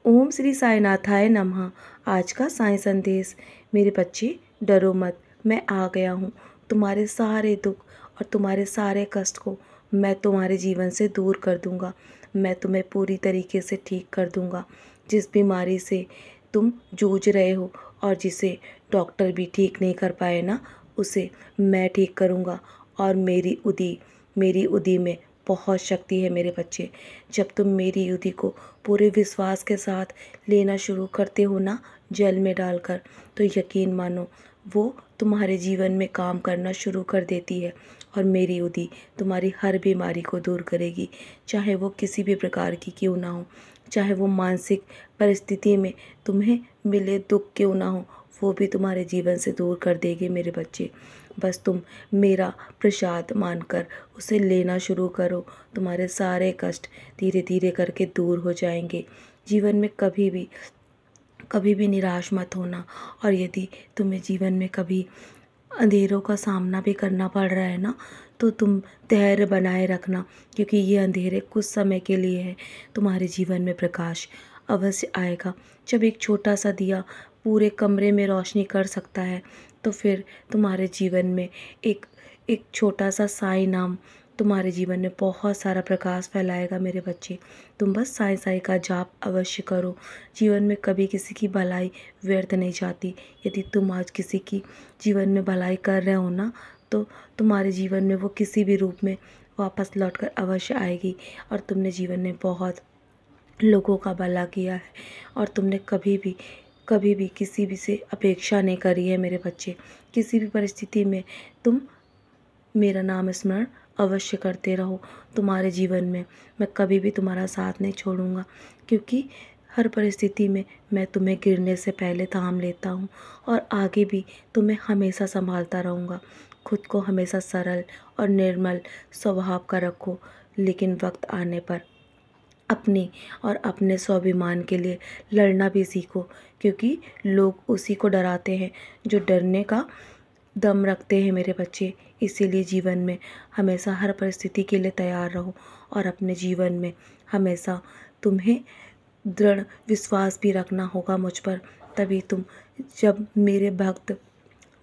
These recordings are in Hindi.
ओम श्री साईनाथाय नमः। आज का साईं संदेश। मेरे बच्चे, डरो मत, मैं आ गया हूँ। तुम्हारे सारे दुख और तुम्हारे सारे कष्ट को मैं तुम्हारे जीवन से दूर कर दूँगा। मैं तुम्हें पूरी तरीके से ठीक कर दूँगा। जिस बीमारी से तुम जूझ रहे हो और जिसे डॉक्टर भी ठीक नहीं कर पाए ना, उसे मैं ठीक करूँगा। और मेरी उदी में बहुत शक्ति है मेरे बच्चे। जब तुम मेरी युद्धि को पूरे विश्वास के साथ लेना शुरू करते हो ना, जल में डालकर, तो यकीन मानो वो तुम्हारे जीवन में काम करना शुरू कर देती है। और मेरी युद्धि तुम्हारी हर बीमारी को दूर करेगी, चाहे वो किसी भी प्रकार की क्यों ना हो, चाहे वो मानसिक परिस्थिति में तुम्हें मिले दुख क्यों ना हो, वो भी तुम्हारे जीवन से दूर कर देगी मेरे बच्चे। बस तुम मेरा प्रसाद मानकर उसे लेना शुरू करो। तुम्हारे सारे कष्ट धीरे धीरे करके दूर हो जाएंगे। जीवन में कभी भी निराश मत होना। और यदि तुम्हें जीवन में कभी अंधेरों का सामना भी करना पड़ रहा है ना, तो तुम धैर्य बनाए रखना, क्योंकि ये अंधेरे कुछ समय के लिए है। तुम्हारे जीवन में प्रकाश अवश्य आएगा। जब एक छोटा सा दिया पूरे कमरे में रोशनी कर सकता है, तो फिर तुम्हारे जीवन में एक एक छोटा सा साई नाम तुम्हारे जीवन में बहुत सारा प्रकाश फैलाएगा मेरे बच्चे। तुम बस साई साई का जाप अवश्य करो। जीवन में कभी किसी की भलाई व्यर्थ नहीं जाती। यदि तुम आज किसी की जीवन में भलाई कर रहे हो ना, तो तुम्हारे जीवन में वो किसी भी रूप में वापस लौटकर अवश्य आएगी। और तुमने जीवन में बहुत लोगों का भला किया है, और तुमने कभी भी किसी भी से अपेक्षा नहीं करी है मेरे बच्चे। किसी भी परिस्थिति में तुम मेरा नाम स्मरण अवश्य करते रहो। तुम्हारे जीवन में मैं कभी भी तुम्हारा साथ नहीं छोड़ूंगा, क्योंकि हर परिस्थिति में मैं तुम्हें गिरने से पहले थाम लेता हूँ, और आगे भी तुम्हें हमेशा संभालता रहूँगा। खुद को हमेशा सरल और निर्मल स्वभाव का रखो, लेकिन वक्त आने पर अपनी और अपने स्वाभिमान के लिए लड़ना भी सीखो, क्योंकि लोग उसी को डराते हैं जो डरने का दम रखते हैं मेरे बच्चे। इसीलिए जीवन में हमेशा हर परिस्थिति के लिए तैयार रहो, और अपने जीवन में हमेशा तुम्हें दृढ़ विश्वास भी रखना होगा मुझ पर। तभी तुम जब मेरे भक्त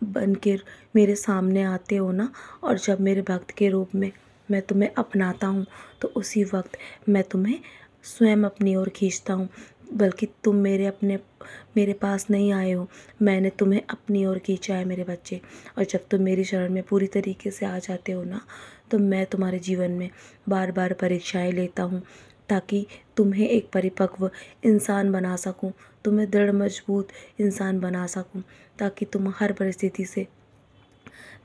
बन के मेरे सामने आते हो ना, और जब मेरे भक्त के रूप में मैं तुम्हें अपनाता हूँ, तो उसी वक्त मैं तुम्हें स्वयं अपनी ओर खींचता हूँ। बल्कि तुम मेरे पास नहीं आए हो, मैंने तुम्हें अपनी ओर खींचा है मेरे बच्चे। और जब तुम मेरी शरण में पूरी तरीके से आ जाते हो ना, तो मैं तुम्हारे जीवन में बार बार परीक्षाएं लेता हूँ, ताकि तुम्हें एक परिपक्व इंसान बना सकूं, तुम्हें दृढ़ मजबूत इंसान बना सकूं, ताकि तुम हर परिस्थिति से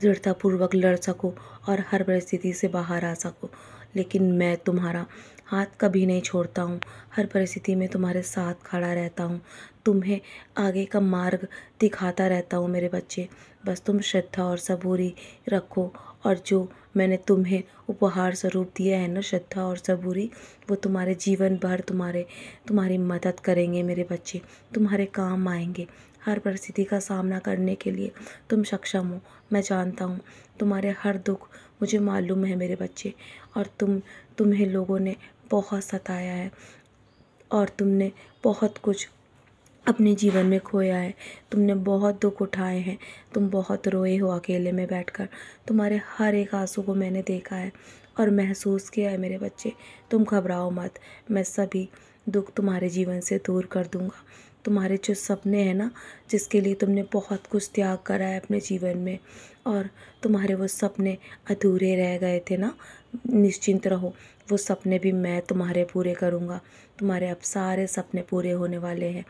दृढ़तापूर्वक लड़ सको और हर परिस्थिति से बाहर आ सको। लेकिन मैं तुम्हारा हाथ कभी नहीं छोड़ता हूँ, हर परिस्थिति में तुम्हारे साथ खड़ा रहता हूँ, तुम्हें आगे का मार्ग दिखाता रहता हूँ मेरे बच्चे। बस तुम श्रद्धा और सबूरी रखो, और जो मैंने तुम्हें उपहार स्वरूप दिया है ना, श्रद्धा और सबूरी, वो तुम्हारे जीवन भर तुम्हारी मदद करेंगे मेरे बच्चे, तुम्हारे काम आएंगे। हर परिस्थिति का सामना करने के लिए तुम सक्षम हो। मैं जानता हूँ तुम्हारे हर दुख मुझे मालूम है मेरे बच्चे। और तुम्हें लोगों ने बहुत सताया है, और तुमने बहुत कुछ अपने जीवन में खोया है। तुमने बहुत दुख उठाए हैं, तुम बहुत रोए हो अकेले में बैठकर। तुम्हारे हर एक आंसू को मैंने देखा है और महसूस किया है मेरे बच्चे। तुम घबराओ मत, मैं सभी दुख तुम्हारे जीवन से दूर कर दूंगा। तुम्हारे जो सपने हैं ना, जिसके लिए तुमने बहुत कुछ त्याग करा है अपने जीवन में, और तुम्हारे वो सपने अधूरे रह गए थे ना, निश्चिंत रहो, वो सपने भी मैं तुम्हारे पूरे करूँगा। तुम्हारे अब सारे सपने पूरे होने वाले हैं।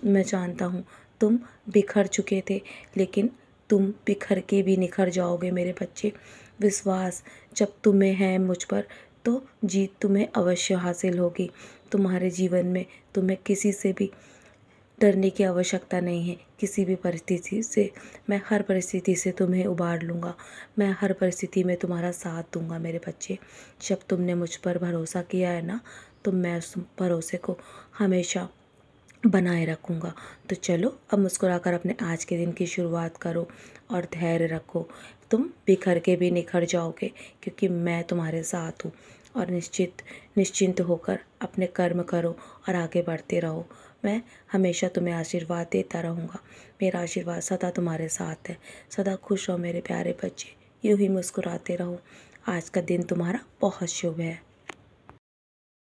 मैं जानता हूँ तुम बिखर चुके थे, लेकिन तुम बिखर के भी निखर जाओगे मेरे बच्चे। विश्वास जब तुम्हें है मुझ पर, तो जीत तुम्हें अवश्य हासिल होगी। तुम्हारे जीवन में तुम्हें किसी से भी डरने की आवश्यकता नहीं है। किसी भी परिस्थिति से, मैं हर परिस्थिति से तुम्हें उबार लूँगा। मैं हर परिस्थिति में तुम्हारा साथ दूंगा मेरे बच्चे। जब तुमने मुझ पर भरोसा किया है ना, तो मैं उस भरोसे को हमेशा बनाए रखूँगा। तो चलो अब मुस्कुराकर अपने आज के दिन की शुरुआत करो, और धैर्य रखो। तुम बिखर के भी निखर जाओगे, क्योंकि मैं तुम्हारे साथ हूँ। और निश्चिंत होकर अपने कर्म करो और आगे बढ़ते रहो। मैं हमेशा तुम्हें आशीर्वाद देता रहूँगा। मेरा आशीर्वाद सदा तुम्हारे साथ है। सदा खुश रहो मेरे प्यारे बच्चे, यूँ ही मुस्कुराते रहो। आज का दिन तुम्हारा बहुत शुभ है।